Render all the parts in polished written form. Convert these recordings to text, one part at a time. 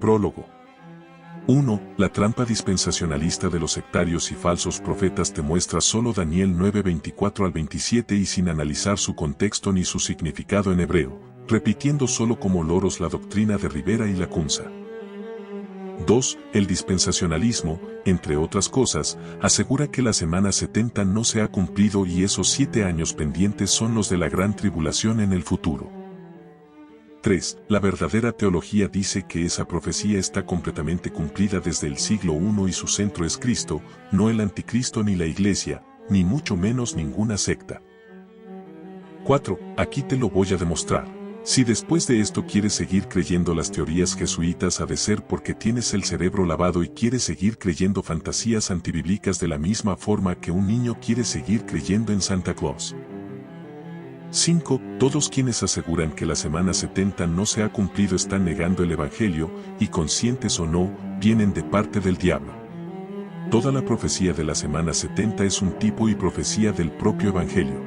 Prólogo. 1. La trampa dispensacionalista de los sectarios y falsos profetas te muestra solo Daniel 9:24 al 27 y sin analizar su contexto ni su significado en hebreo, repitiendo solo como loros la doctrina de Rivera y Lacunza. 2. El dispensacionalismo, entre otras cosas, asegura que la semana 70 no se ha cumplido y esos 7 años pendientes son los de la gran tribulación en el futuro. 3. La verdadera teología dice que esa profecía está completamente cumplida desde el siglo I y su centro es Cristo, no el anticristo ni la iglesia, ni mucho menos ninguna secta. 4. Aquí te lo voy a demostrar. Si después de esto quieres seguir creyendo las teorías jesuitas ha de ser porque tienes el cerebro lavado y quieres seguir creyendo fantasías antibíblicas de la misma forma que un niño quiere seguir creyendo en Santa Claus. 5. Todos quienes aseguran que la semana 70 no se ha cumplido están negando el Evangelio, y conscientes o no, vienen de parte del diablo. Toda la profecía de la semana 70 es un tipo y profecía del propio Evangelio.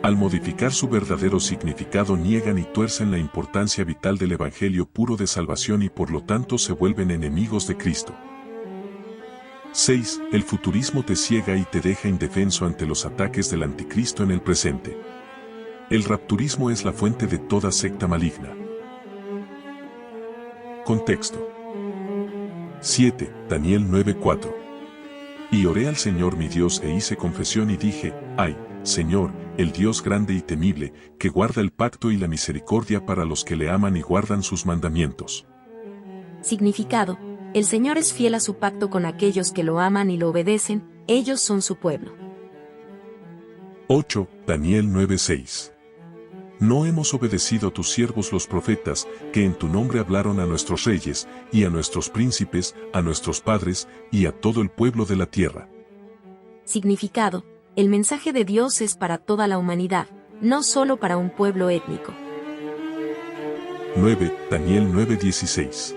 Al modificar su verdadero significado niegan y tuercen la importancia vital del Evangelio puro de salvación y por lo tanto se vuelven enemigos de Cristo. 6. El futurismo te ciega y te deja indefenso ante los ataques del anticristo en el presente. El rapturismo es la fuente de toda secta maligna. Contexto. 7. Daniel 9:4. Y oré al Señor mi Dios e hice confesión y dije, ay, Señor, el Dios grande y temible, que guarda el pacto y la misericordia para los que le aman y guardan sus mandamientos. Significado: el Señor es fiel a su pacto con aquellos que lo aman y lo obedecen, ellos son su pueblo. 8. Daniel 9:6. No hemos obedecido a tus siervos los profetas, que en tu nombre hablaron a nuestros reyes, y a nuestros príncipes, a nuestros padres, y a todo el pueblo de la tierra. Significado: el mensaje de Dios es para toda la humanidad, no solo para un pueblo étnico. 9. Daniel 9:16.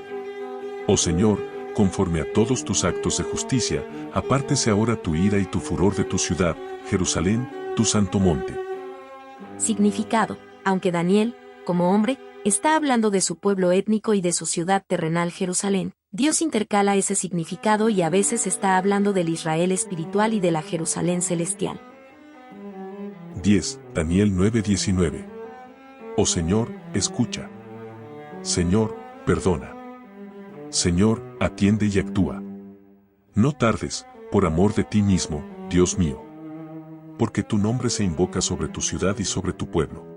Oh Señor, conforme a todos tus actos de justicia, apártese ahora tu ira y tu furor de tu ciudad, Jerusalén, tu santo monte. Significado: aunque Daniel, como hombre, está hablando de su pueblo étnico y de su ciudad terrenal Jerusalén, Dios intercala ese significado y a veces está hablando del Israel espiritual y de la Jerusalén celestial. 10. Daniel 9:19. Oh Señor, escucha. Señor, perdona. Señor, atiende y actúa. No tardes, por amor de ti mismo, Dios mío. Porque tu nombre se invoca sobre tu ciudad y sobre tu pueblo.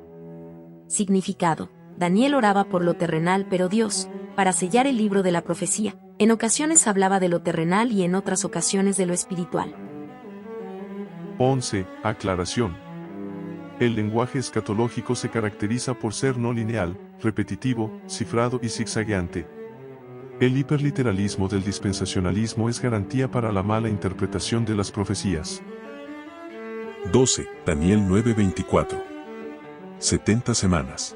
Significado: Daniel oraba por lo terrenal pero Dios, para sellar el libro de la profecía, en ocasiones hablaba de lo terrenal y en otras ocasiones de lo espiritual. 11. Aclaración. El lenguaje escatológico se caracteriza por ser no lineal, repetitivo, cifrado y zigzagueante. El hiperliteralismo del dispensacionalismo es garantía para la mala interpretación de las profecías. 12. Daniel 9:24. 70 semanas.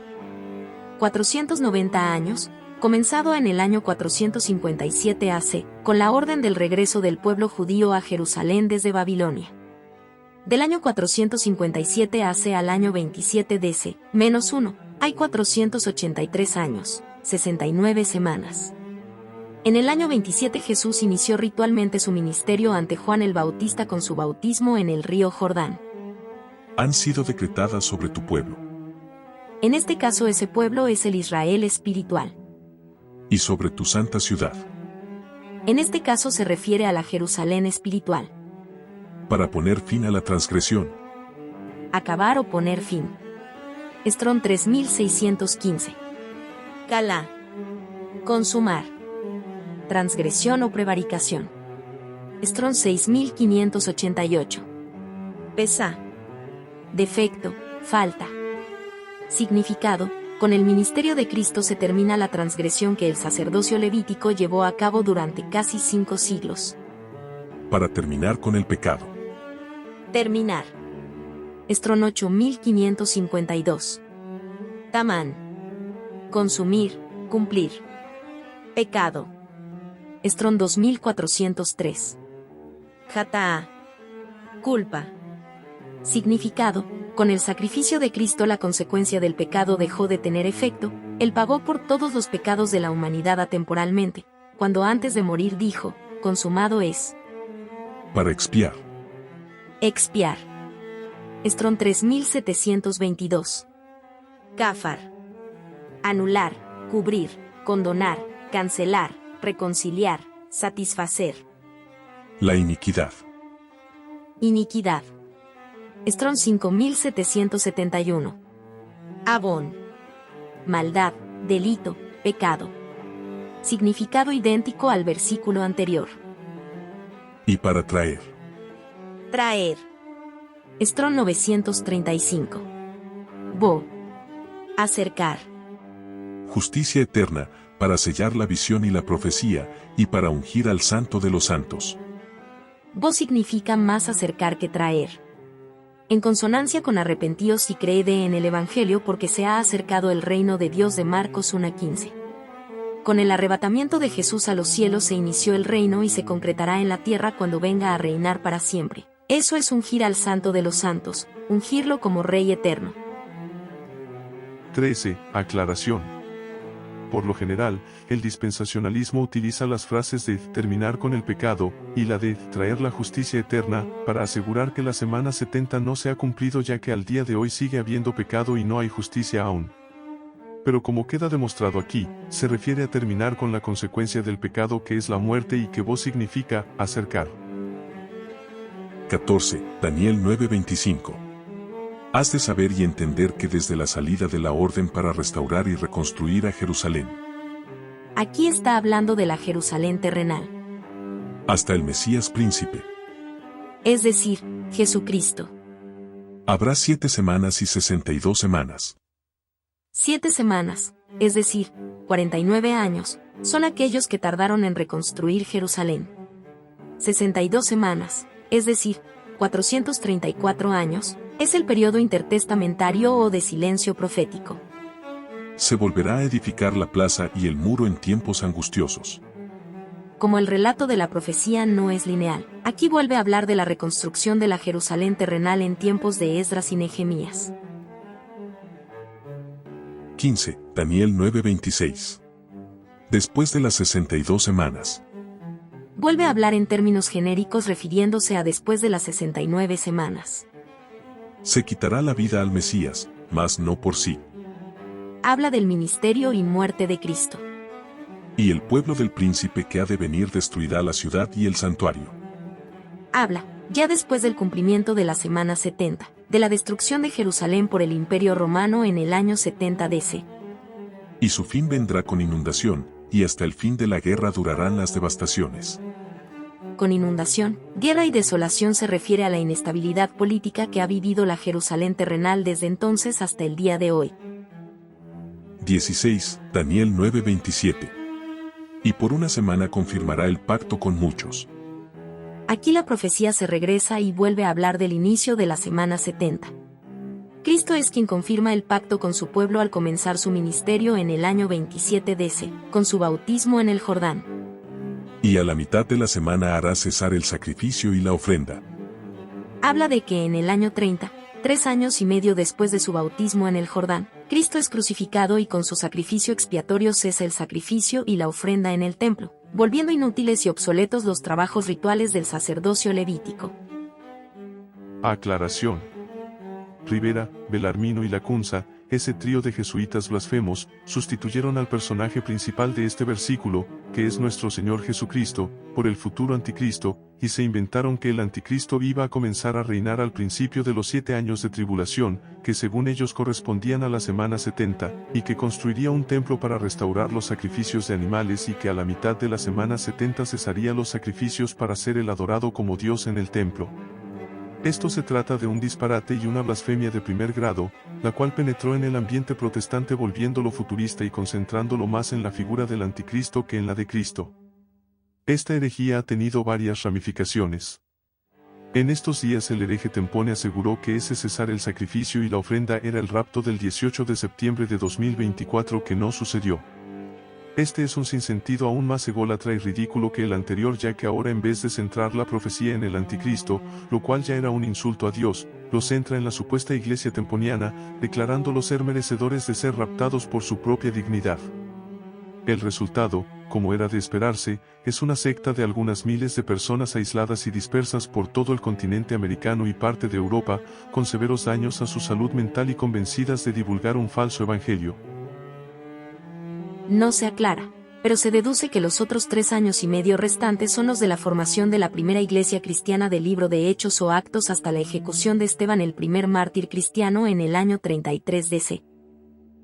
490 años, comenzado en el año 457 AC, con la orden del regreso del pueblo judío a Jerusalén desde Babilonia. Del año 457 AC al año 27 DC, -1, hay 483 años, 69 semanas. En el año 27 Jesús inició ritualmente su ministerio ante Juan el Bautista con su bautismo en el río Jordán. Han sido decretadas sobre tu pueblo. En este caso ese pueblo es el Israel espiritual. Y sobre tu santa ciudad. En este caso se refiere a la Jerusalén espiritual. Para poner fin a la transgresión. Acabar o poner fin. Strong 3615. Calá. Consumar. Transgresión o prevaricación. Strong 6588. Pesá. Defecto, falta. Significado: con el ministerio de Cristo se termina la transgresión que el sacerdocio levítico llevó a cabo durante casi 5 siglos. Para terminar con el pecado. Terminar. Strong 8552. Tamán. Consumir, cumplir. Pecado. Strong 2403. Jataá. Culpa. Significado: con el sacrificio de Cristo la consecuencia del pecado dejó de tener efecto, Él pagó por todos los pecados de la humanidad atemporalmente, cuando antes de morir dijo, consumado es. Para expiar. Expiar. Strón 3722. Cafar. Anular, cubrir, condonar, cancelar, reconciliar, satisfacer. La iniquidad. Iniquidad. Strón 5771. Avon. Maldad, delito, pecado. Significado idéntico al versículo anterior. Y para traer. Traer. Strón 935. Bo. Acercar. Justicia eterna, para sellar la visión y la profecía, y para ungir al santo de los santos. Bo significa más acercar que traer. En consonancia con arrepentíos y creede en el Evangelio porque se ha acercado el reino de Dios de Marcos 1:15. Con el arrebatamiento de Jesús a los cielos se inició el reino y se concretará en la tierra cuando venga a reinar para siempre. Eso es ungir al santo de los santos, ungirlo como Rey eterno. 13. Aclaración. Por lo general, el dispensacionalismo utiliza las frases de terminar con el pecado y la de traer la justicia eterna para asegurar que la semana 70 no se ha cumplido, ya que al día de hoy sigue habiendo pecado y no hay justicia aún. Pero como queda demostrado aquí, se refiere a terminar con la consecuencia del pecado, que es la muerte, y que vos significa acercar. 14. Daniel 9:25. Has de saber y entender que desde la salida de la orden para restaurar y reconstruir a Jerusalén, Aquí está hablando de la Jerusalén terrenal, hasta el Mesías príncipe, es decir, Jesucristo. habrá 7 semanas y 62 semanas. 7 semanas, es decir, 49 años, son aquellos que tardaron en reconstruir Jerusalén. 62 semanas, es decir, 434 años, es el periodo intertestamentario o de silencio profético. Se volverá a edificar la plaza y el muro en tiempos angustiosos. Como el relato de la profecía no es lineal, aquí vuelve a hablar de la reconstrucción de la Jerusalén terrenal en tiempos de Esdras y Nehemías. 15. Daniel 9:26. Después de las 62 semanas, Vuelve a hablar en términos genéricos refiriéndose a después de las 69 semanas. se quitará la vida al Mesías, mas no por sí, Habla del ministerio y muerte de Cristo. y el pueblo del príncipe que ha de venir destruirá la ciudad y el santuario. Habla, ya después del cumplimiento de la semana 70, de la destrucción de Jerusalén por el Imperio Romano en el año 70 DC. Y su fin vendrá con inundación, y hasta el fin de la guerra durarán las devastaciones. Con inundación, guerra y desolación se refiere a la inestabilidad política que ha vivido la Jerusalén terrenal desde entonces hasta el día de hoy. 16. Daniel 9:27. Y por una semana confirmará el pacto con muchos. Aquí la profecía se regresa y vuelve a hablar del inicio de la semana 70. Cristo es quien confirma el pacto con su pueblo al comenzar su ministerio en el año 27 DC, con su bautismo en el Jordán. Y a la mitad de la semana hará cesar el sacrificio y la ofrenda. Habla de que en el año 30, 3 años y medio después de su bautismo en el Jordán, Cristo es crucificado y con su sacrificio expiatorio cesa el sacrificio y la ofrenda en el templo, volviendo inútiles y obsoletos los trabajos rituales del sacerdocio levítico. Aclaración. Rivera, Belarmino y Lacunza, ese trío de jesuitas blasfemos, sustituyeron al personaje principal de este versículo, que es nuestro Señor Jesucristo, por el futuro anticristo, y se inventaron que el anticristo iba a comenzar a reinar al principio de los 7 años de tribulación, que según ellos correspondían a la semana 70, y que construiría un templo para restaurar los sacrificios de animales, y que a la mitad de la semana 70 cesaría los sacrificios para ser el adorado como Dios en el templo. Esto se trata de un disparate y una blasfemia de primer grado, la cual penetró en el ambiente protestante volviéndolo futurista y concentrándolo más en la figura del anticristo que en la de Cristo. Esta herejía ha tenido varias ramificaciones. En estos días el hereje Tempone aseguró que ese cesar el sacrificio y la ofrenda era el rapto del 18 de septiembre de 2024 que no sucedió. Este es un sinsentido aún más ególatra y ridículo que el anterior, ya que ahora en vez de centrar la profecía en el anticristo, lo cual ya era un insulto a Dios, los centra en la supuesta iglesia temponiana, declarándolos ser merecedores de ser raptados por su propia dignidad. El resultado, como era de esperarse, es una secta de algunas miles de personas aisladas y dispersas por todo el continente americano y parte de Europa, con severos daños a su salud mental y convencidas de divulgar un falso evangelio. No se aclara, pero se deduce que los otros 3 años y medio restantes son los de la formación de la primera iglesia cristiana del libro de Hechos o Actos hasta la ejecución de Esteban, el primer mártir cristiano, en el año 33 DC.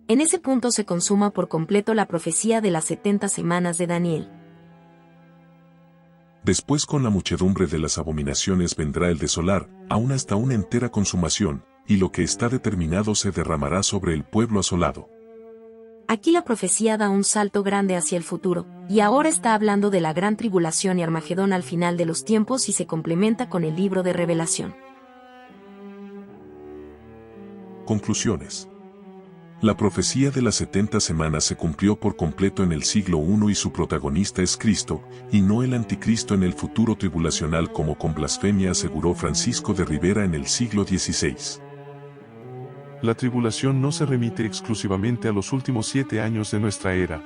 En ese punto se consuma por completo la profecía de las 70 semanas de Daniel. Después, con la muchedumbre de las abominaciones vendrá el desolar, aún hasta una entera consumación, y lo que está determinado se derramará sobre el pueblo asolado. Aquí la profecía da un salto grande hacia el futuro, y ahora está hablando de la gran tribulación y Armagedón al final de los tiempos y se complementa con el libro de Revelación. Conclusiones. La profecía de las 70 semanas se cumplió por completo en el siglo I y su protagonista es Cristo, y no el anticristo en el futuro tribulacional, como con blasfemia aseguró Francisco de Rivera en el siglo XVI. La tribulación no se remite exclusivamente a los últimos 7 años de nuestra era.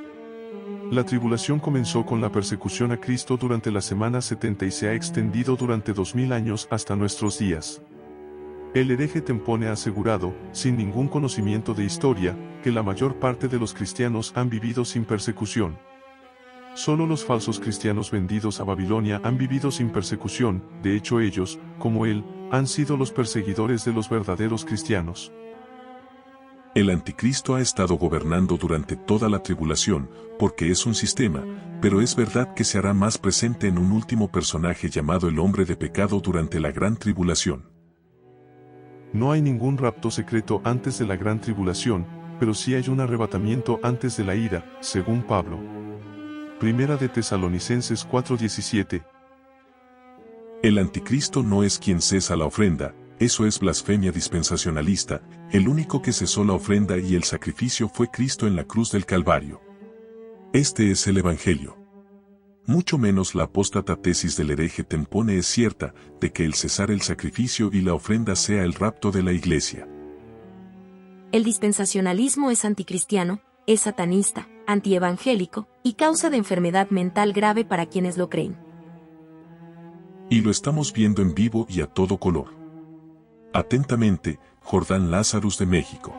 La tribulación comenzó con la persecución a Cristo durante la semana 70 y se ha extendido durante 2000 años hasta nuestros días. El hereje Tempone ha asegurado, sin ningún conocimiento de historia, que la mayor parte de los cristianos han vivido sin persecución. Solo los falsos cristianos vendidos a Babilonia han vivido sin persecución, de hecho ellos, como él, han sido los perseguidores de los verdaderos cristianos. El anticristo ha estado gobernando durante toda la tribulación, porque es un sistema, pero es verdad que se hará más presente en un último personaje llamado el hombre de pecado durante la gran tribulación. No hay ningún rapto secreto antes de la gran tribulación, pero sí hay un arrebatamiento antes de la ira, según Pablo. Primera de Tesalonicenses 4:17. El anticristo no es quien cesa la ofrenda, eso es blasfemia dispensacionalista, el único que cesó la ofrenda y el sacrificio fue Cristo en la cruz del Calvario. Este es el Evangelio. Mucho menos la apóstata tesis del hereje Tempone es cierta, de que el cesar el sacrificio y la ofrenda sea el rapto de la iglesia. El dispensacionalismo es anticristiano, es satanista, antievangélico, y causa de enfermedad mental grave para quienes lo creen. Y lo estamos viendo en vivo y a todo color. Atentamente, Jordán Lazarus de México.